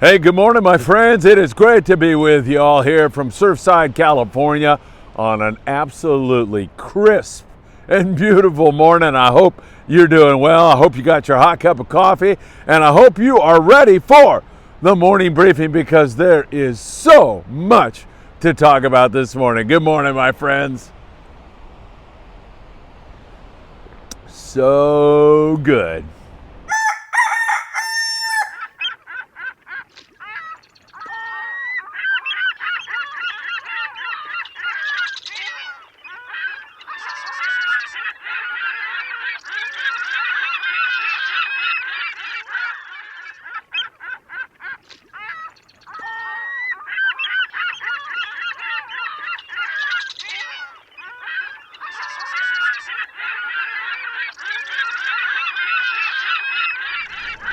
Hey, good morning, my friends. It is great to be with you all here from Surfside, California on an absolutely crisp and beautiful morning. I hope you're doing well. I hope you got your hot cup of coffee, and I hope you are ready for the morning briefing because there is so much to talk about this morning. Good morning, my friends. So good.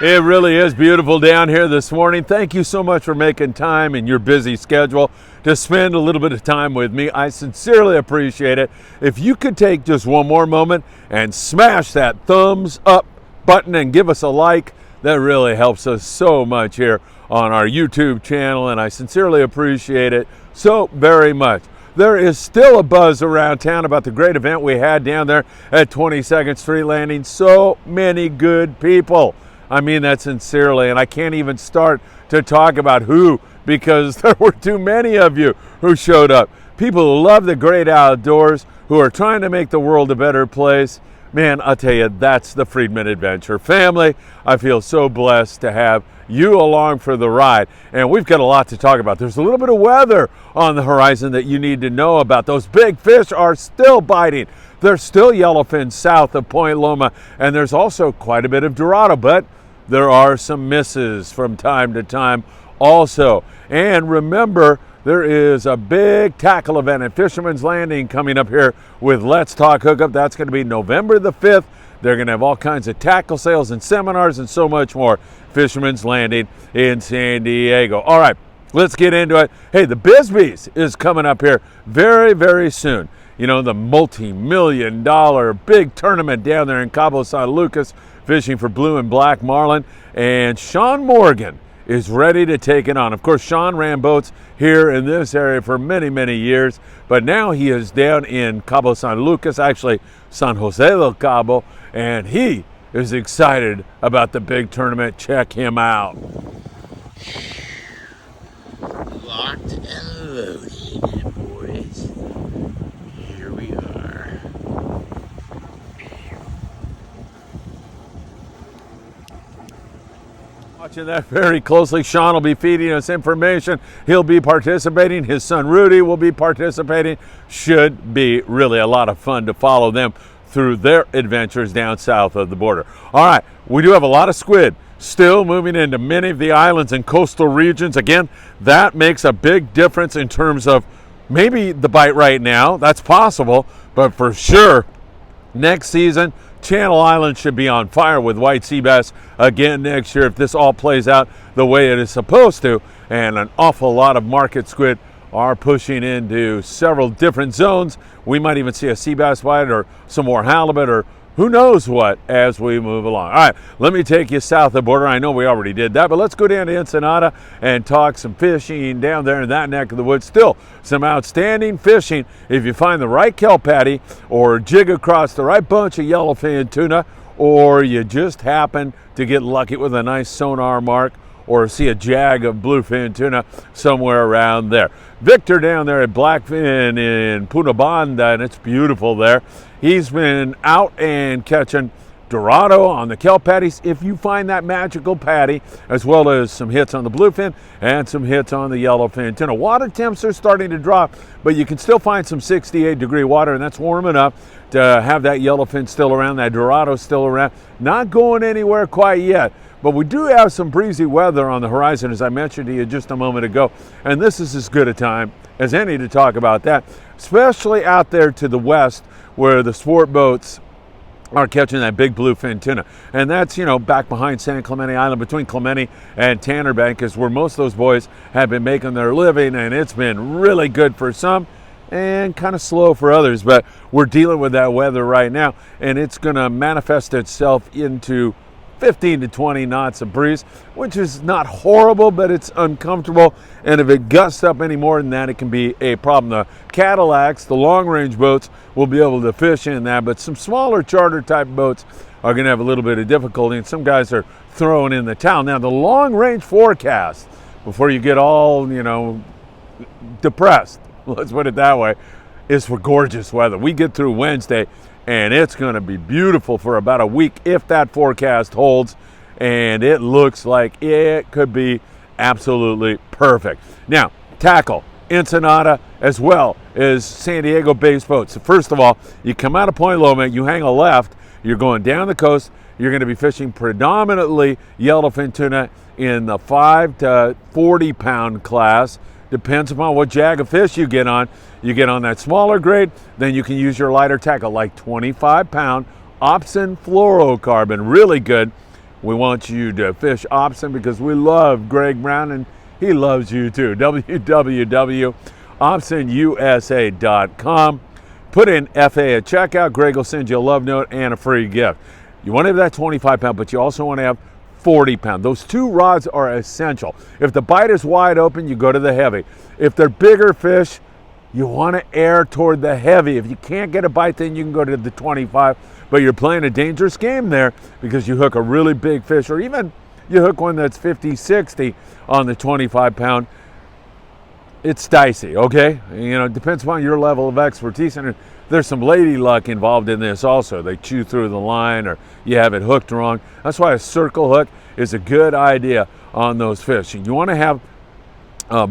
It really is beautiful down here this morning. Thank you so much for making time in your busy schedule to spend a little bit of time with me. I sincerely appreciate it. If you could take just one more moment and smash that thumbs up button and give us a like, that really helps us so much here on our YouTube channel, and I sincerely appreciate it so very much. There is still a buzz around town about the great event we had down there at 22nd Street Landing. So many good people. I mean that sincerely, and I can't even start to talk about who because there were too many of you who showed up. People who love the great outdoors, who are trying to make the world a better place. Man, I'll tell you, that's the Friedman Adventure family. I feel so blessed to have you along for the ride, and we've got a lot to talk about. There's a little bit of weather on the horizon that you need to know about. Those big fish are still biting. There's still yellowfin south of Point Loma, and there's also quite a bit of Dorado, but there are some misses from time to time also. And remember, there is a big tackle event at Fisherman's Landing coming up here with Let's Talk Hookup. That's going to be November the 5th. They're going to have all kinds of tackle sales and seminars and so much more. Fisherman's Landing in San Diego. All right, let's get into it. Hey, the Bisbees is coming up here very, very soon. You know, the multi-million-dollar big tournament down there in Cabo San Lucas, fishing for blue and black marlin, and Sean Morgan is ready to take it on. Of course, Sean ran boats here in this area for many, many years, but now he is down in Cabo San Lucas, actually San Jose del Cabo, and he is excited about the big tournament. Check him out. Locked and loaded, boys. Here we are. Watching that very closely. Sean will be feeding us information. He'll be participating. His son Rudy will be participating. Should be really a lot of fun to follow them through their adventures down south of the border. All right, we do have a lot of squid still moving into many of the islands and coastal regions. Again, that makes a big difference in terms of maybe the bite right now. That's possible, but for sure next season, Channel Islands should be on fire with white sea bass again next year if this all plays out the way it is supposed to. And an awful lot of market squid are pushing into several different zones. We might even see a sea bass bite or some more halibut or who knows what as we move along. All right, let me take you south of the border. I know we already did that, but let's go down to Ensenada and talk some fishing down there in that neck of the woods. Still some outstanding fishing if you find the right kelp patty or jig across the right bunch of yellowfin tuna, or you just happen to get lucky with a nice sonar mark or see a jag of bluefin tuna somewhere around there. Victor down there at Blackfin in Punta Banda, and it's beautiful there. He's been out and catching Dorado on the kelp patties. If you find that magical patty, as well as some hits on the bluefin and some hits on the yellowfin tuna. Water temps are starting to drop, but you can still find some 68-degree water, and that's warm enough to have that yellowfin still around, that Dorado still around. Not going anywhere quite yet. But we do have some breezy weather on the horizon, as I mentioned to you just a moment ago, and this is as good a time as any to talk about that, especially out there to the west where the sport boats are catching that big bluefin tuna. And that's, you know, back behind San Clemente Island, between Clemente and Tanner Bank is where most of those boys have been making their living, and it's been really good for some and kind of slow for others. But we're dealing with that weather right now, and it's going to manifest itself into 15 to 20 knots of breeze, which is not horrible, but it's uncomfortable. And if it gusts up any more than that, it can be a problem. The Cadillacs, the long-range boats, will be able to fish in that, but some smaller charter-type boats are going to have a little bit of difficulty, and some guys are throwing in the towel. Now, the long-range forecast, before you get all, depressed, let's put it that way, is for gorgeous weather. We get through Wednesday, and it's going to be beautiful for about a week if that forecast holds, and it looks like it could be absolutely perfect. Now, tackle, Ensenada, as well as San Diego-based boats. So first of all, you come out of Point Loma, you hang a left, you're going down the coast, you're going to be fishing predominantly yellowfin tuna in the 5 to 40 pound class. Depends upon what jag of fish you get on. You get on that smaller grade, then you can use your lighter tackle, like 25 pound Opsin fluorocarbon, really good. We want you to fish Opsin because we love Greg Brown and he loves you too. www.opsinusa.com. Put in FA at checkout. Greg will send you a love note and a free gift. You want to have that 25 pound, but you also want to have 40 pound. Those two rods are essential. If the bite is wide open, you go to the heavy. If they're bigger fish, you want to err toward the heavy. If you can't get a bite, then you can go to the 25, but you're playing a dangerous game there because you hook a really big fish, or even you hook one that's 50, 60 on the 25 pound. It's dicey, okay? It depends upon your level of expertise, and there's some lady luck involved in this also. They chew through the line, or you have it hooked wrong. That's why a circle hook is a good idea on those fish. And you want to have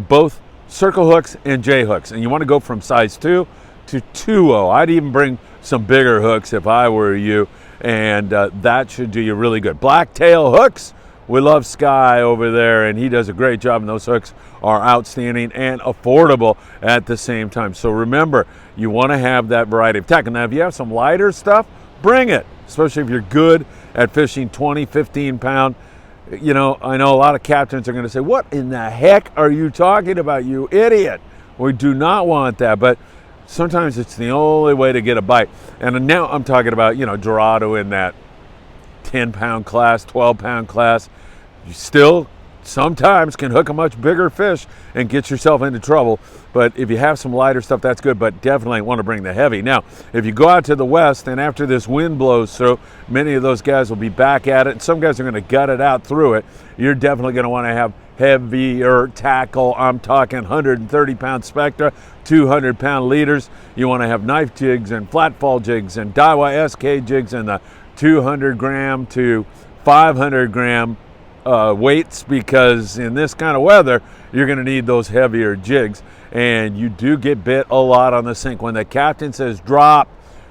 both circle hooks and J hooks, and you want to go from size 2 to 2.0. I'd even bring some bigger hooks if I were you, and that should do you really good. Blacktail hooks. We love Sky over there, and he does a great job, and those hooks are outstanding and affordable at the same time. So remember, you want to have that variety of tackle. Now, if you have some lighter stuff, bring it, especially if you're good at fishing 20, 15 pound. I know a lot of captains are going to say, what in the heck are you talking about, you idiot? We do not want that, but sometimes it's the only way to get a bite. And now I'm talking about, Dorado in that 10 pound class, 12 pound class. You still sometimes can hook a much bigger fish and get yourself into trouble. But if you have some lighter stuff, that's good, but definitely want to bring the heavy. Now, if you go out to the west and after this wind blows through, many of those guys will be back at it, and some guys are going to gut it out through it. You're definitely going to want to have heavier tackle. I'm talking 130 pound Spectra, 200 pound leaders. You want to have knife jigs and flat fall jigs and Daiwa SK jigs and the 200 gram to 500 gram weights, because in this kind of weather you're going to need those heavier jigs, and you do get bit a lot on the sink. When the captain says drop,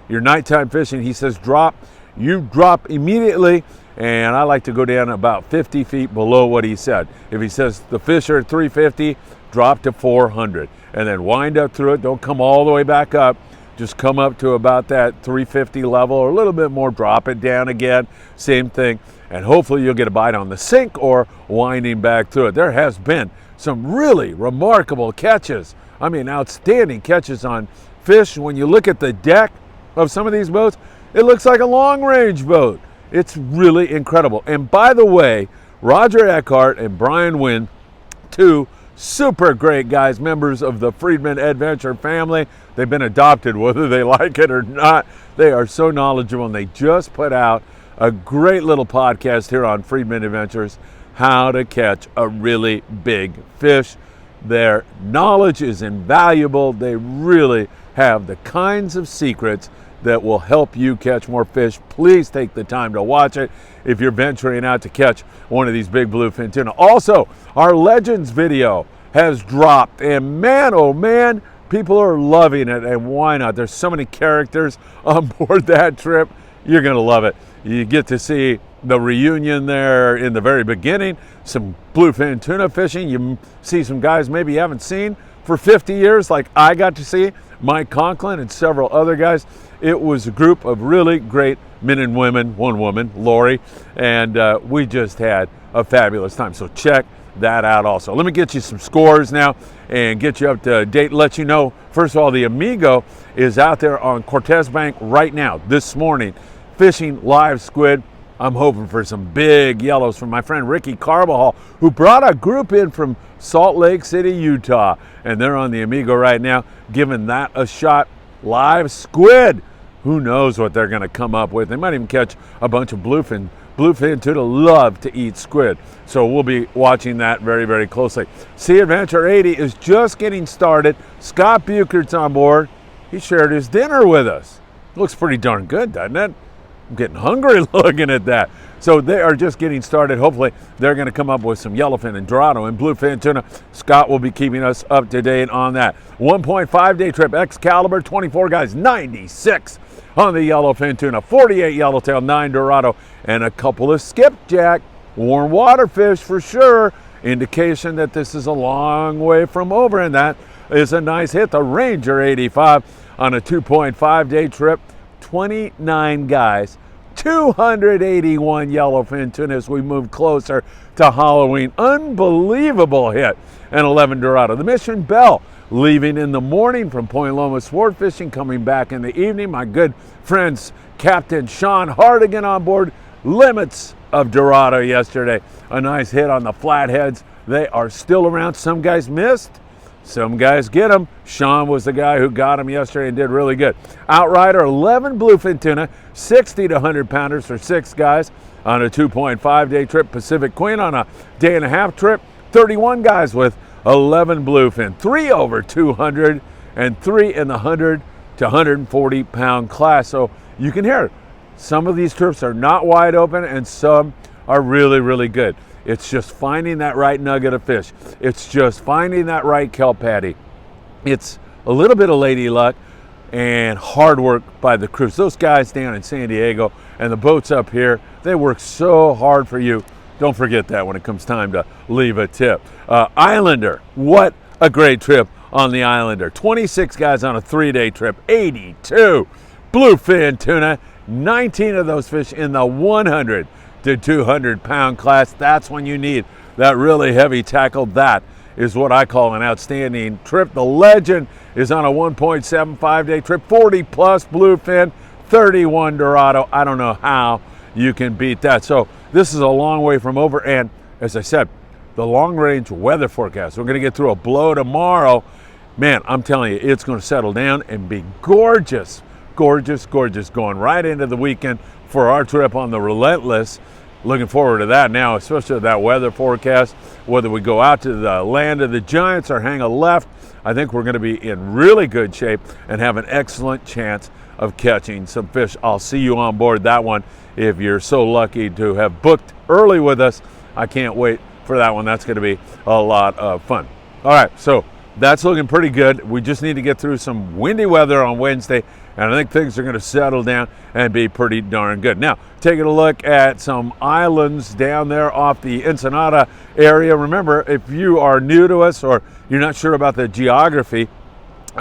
your nighttime fishing, he says drop, you drop immediately, and I like to go down about 50 feet below what he said. If he says the fish are at 350, drop to 400 and then wind up through it. Don't come all the way back up. Just come up to about that 350 level or a little bit more, drop it down again, same thing, and hopefully you'll get a bite on the sink or winding back through it. There has been some really remarkable catches. Outstanding catches on fish. When you look at the deck of some of these boats, it looks like a long-range boat. It's really incredible. And by the way, Roger Eckhart and Brian Wynn, two super great guys, members of the Friedman Adventure family. They've been adopted whether they like it or not. They are so knowledgeable, and they just put out a great little podcast here on Friedman Adventures, how to catch a really big fish. Their knowledge is invaluable. They really have the kinds of secrets that will help you catch more fish. Please take the time to watch it if you're venturing out to catch one of these big bluefin tuna. Also, our Legends video has dropped, and man, oh man, people are loving it, and why not? There's so many characters on board that trip. You're gonna love it. You get to see the reunion there in the very beginning, some bluefin tuna fishing. You see some guys maybe you haven't seen for 50 years, like I got to see, Mike Conklin and several other guys. It was a group of really great men and women, one woman, Lori, and we just had a fabulous time. So check that out also. Let me get you some scores now and get you up to date, let you know. First of all, the Amigo is out there on Cortez Bank right now, this morning, fishing live squid. I'm hoping for some big yellows from my friend Ricky Carbajal, who brought a group in from Salt Lake City, Utah. And they're on the Amigo right now, giving that a shot. Live squid. Who knows what they're going to come up with. They might even catch a bunch of bluefin. Bluefin tuna love to eat squid. So we'll be watching that very, very closely. Sea Adventure 80 is just getting started. Scott Buchert's on board. He shared his dinner with us. Looks pretty darn good, doesn't it? I'm getting hungry looking at that. So they are just getting started. Hopefully they're going to come up with some yellowfin and Dorado and bluefin tuna. Scott will be keeping us up to date on that. 1.5 day trip, Excalibur, 24 guys, 96 on the yellowfin tuna, 48 yellowtail, 9 Dorado, and a couple of skipjack. Warm water fish for sure. Indication that this is a long way from over, and that is a nice hit. The Ranger 85 on a 2.5 day trip. 29 guys, 281 yellowfin tuna as we move closer to Halloween. Unbelievable hit. And 11 Dorado. The Mission Belle leaving in the morning from Point Loma sport fishing, coming back in the evening. My good friends, Captain Sean Hardigan on board. Limits of Dorado yesterday. A nice hit on the flatheads. They are still around. Some guys missed. Some guys get them. Sean was the guy who got them yesterday and did really good. Outrider, 11 bluefin tuna, 60 to 100 pounders for 6 guys on a 2.5 day trip. Pacific Queen on a day and a half trip. 31 guys with 11 bluefin, 3 over 200 and 3 in the 100 to 140 pound class. So you can hear it. Some of these trips are not wide open and some are really, really good. It's just finding that right nugget of fish. It's just finding that right kelp patty. It's a little bit of lady luck and hard work by the crews. Those guys down in San Diego and the boats up here, they work so hard for you. Don't forget that when it comes time to leave a tip. Islander, what a great trip on the Islander. 26 guys on a 3-day trip, 82 bluefin tuna, 19 of those fish in the 100 to 200 pound class. That's when you need that really heavy tackle. That is what I call an outstanding trip. The Legend is on a 1.75 day trip, 40 plus bluefin, 31 Dorado. I don't know how you can beat that. So this is a long way from over, and as I said, the long range weather forecast, we're going to get through a blow tomorrow. Man, I'm telling you, it's going to settle down and be gorgeous. Gorgeous, gorgeous, going right into the weekend for our trip on the Relentless. Looking forward to that now, especially with that weather forecast. Whether we go out to the land of the giants or hang a left, I think we're going to be in really good shape and have an excellent chance of catching some fish. I'll see you on board that one if you're so lucky to have booked early with us. I can't wait for that one. That's going to be a lot of fun. All right, so that's looking pretty good. We just need to get through some windy weather on Wednesday, and I think things are going to settle down and be pretty darn good. Now, taking a look at some islands down there off the Ensenada area. Remember, if you are new to us or you're not sure about the geography,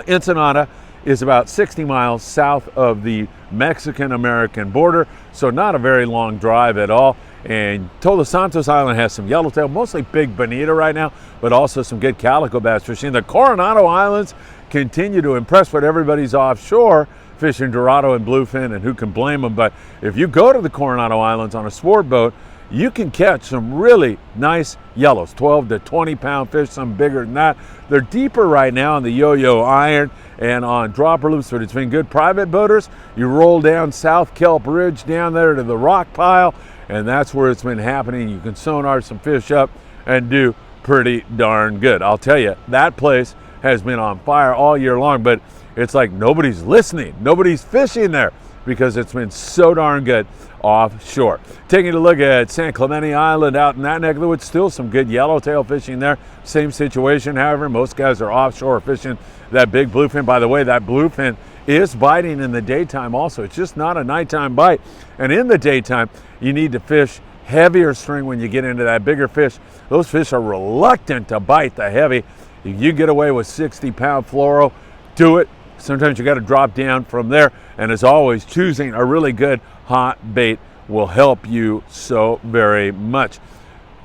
Ensenada is about 60 miles south of the Mexican-American border, so not a very long drive at all. And Todos Santos Island has some yellowtail, mostly big bonita right now, but also some good calico bass fishing. The Coronado Islands continue to impress, but everybody's offshore fishing Dorado and bluefin, and who can blame them? But if you go to the Coronado Islands on a sport boat, you can catch some really nice yellows, 12 to 20 pound fish, some bigger than that. They're deeper right now on the Yo-Yo Iron and on dropper loops, but it's been good. Private boaters, you roll down South Kelp Ridge down there to the rock pile, and that's where it's been happening. You can sonar some fish up and do pretty darn good. I'll tell you, that place has been on fire all year long, but it's like nobody's listening. Nobody's fishing there because it's been so darn good offshore. Taking a look at San Clemente Island out in that neck of the woods, still some good yellowtail fishing there. Same situation, however, most guys are offshore fishing that big bluefin. By the way, that bluefin is biting in the daytime also. It's just not a nighttime bite. And in the daytime, you need to fish heavier string when you get into that bigger fish. Those fish are reluctant to bite the heavy. If you get away with 60 pound fluoro, do it. Sometimes you got to drop down from there. And as always, choosing a really good hot bait will help you so very much.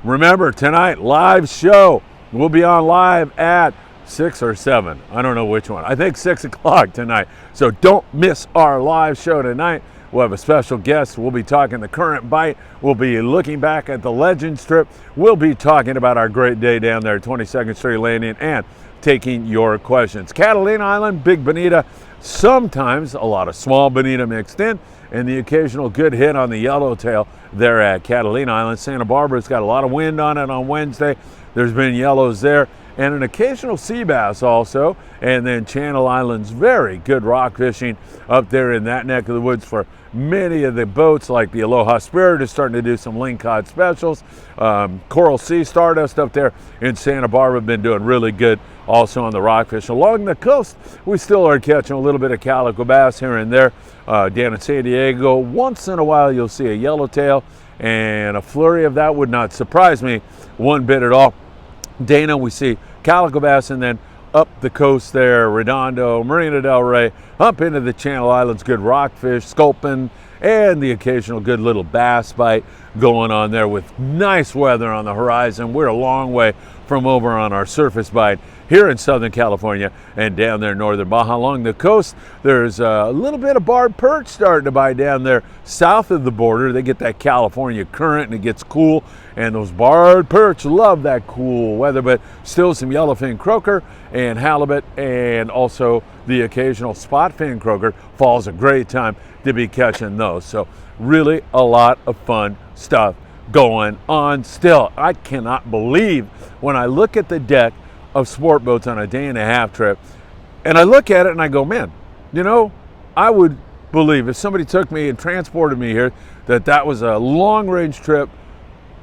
Remember, tonight, live show. We'll be on live at 6 or 7. I don't know which one. I think 6 o'clock tonight. So don't miss our live show tonight. We'll have a special guest. We'll be talking the current bite. We'll be looking back at the Legends trip. We'll be talking about our great day down there at 22nd Street Landing and taking your questions. Catalina Island, big bonita, sometimes a lot of small bonita mixed in, and the occasional good hit on the yellowtail there at Catalina Island. Santa Barbara's got a lot of wind on it on Wednesday. There's been yellows there, and an occasional sea bass also. And then Channel Islands, very good rock fishing up there in that neck of the woods for many of the boats, like the Aloha Spirit is starting to do some lingcod specials. Coral Sea Stardust up there in Santa Barbara have been doing really good also on the rockfish. Along the coast, we still are catching a little bit of calico bass here and there. Down in San Diego, once in a while you'll see a yellowtail, and a flurry of that would not surprise me one bit at all. Dana, we see calico bass, and then up the coast there, Redondo, Marina del Rey, up into the Channel Islands, good rockfish, sculpin, and the occasional good little bass bite going on there with nice weather on the horizon. We're a long way from over on our surface bite here in Southern California and down there in northern Baja. Along the coast, there's a little bit of barred perch starting to bite down there south of the border. They get that California current and it gets cool, and those barred perch love that cool weather, but still some yellowfin croaker and halibut, and also the occasional spot fin croaker. Fall's a great time to be catching those. So really a lot of fun stuff going on still. I cannot believe when I look at the deck of sport boats on a day-and-a-half trip, and I look at it and I go, man, you know, I would believe if somebody took me and transported me here that was a long-range trip,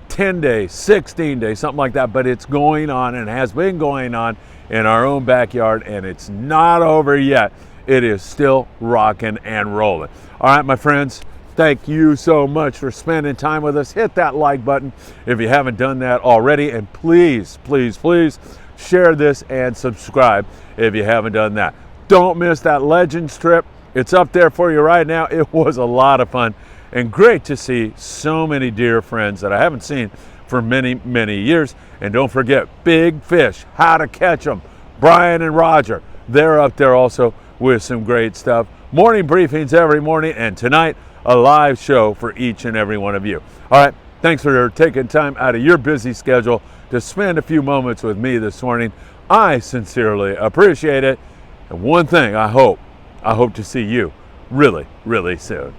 10 days, 16 days, something like that, but it's going on and has been going on in our own backyard, and it's not over yet. It is still rocking and rolling. All right, my friends, thank you so much for spending time with us. Hit that like button if you haven't done that already, and please, please, please share this and subscribe if you haven't done that. Don't miss that Legends trip. It's up there for you right now. It was a lot of fun and great to see so many dear friends that I haven't seen for many, many years. And don't forget, Big Fish, How to Catch Them. Brian and Roger, they're up there also with some great stuff. Morning briefings every morning, and tonight, a live show for each and every one of you. All right, thanks for taking time out of your busy schedule to spend a few moments with me this morning. I sincerely appreciate it. And one thing I hope to see you really, really soon.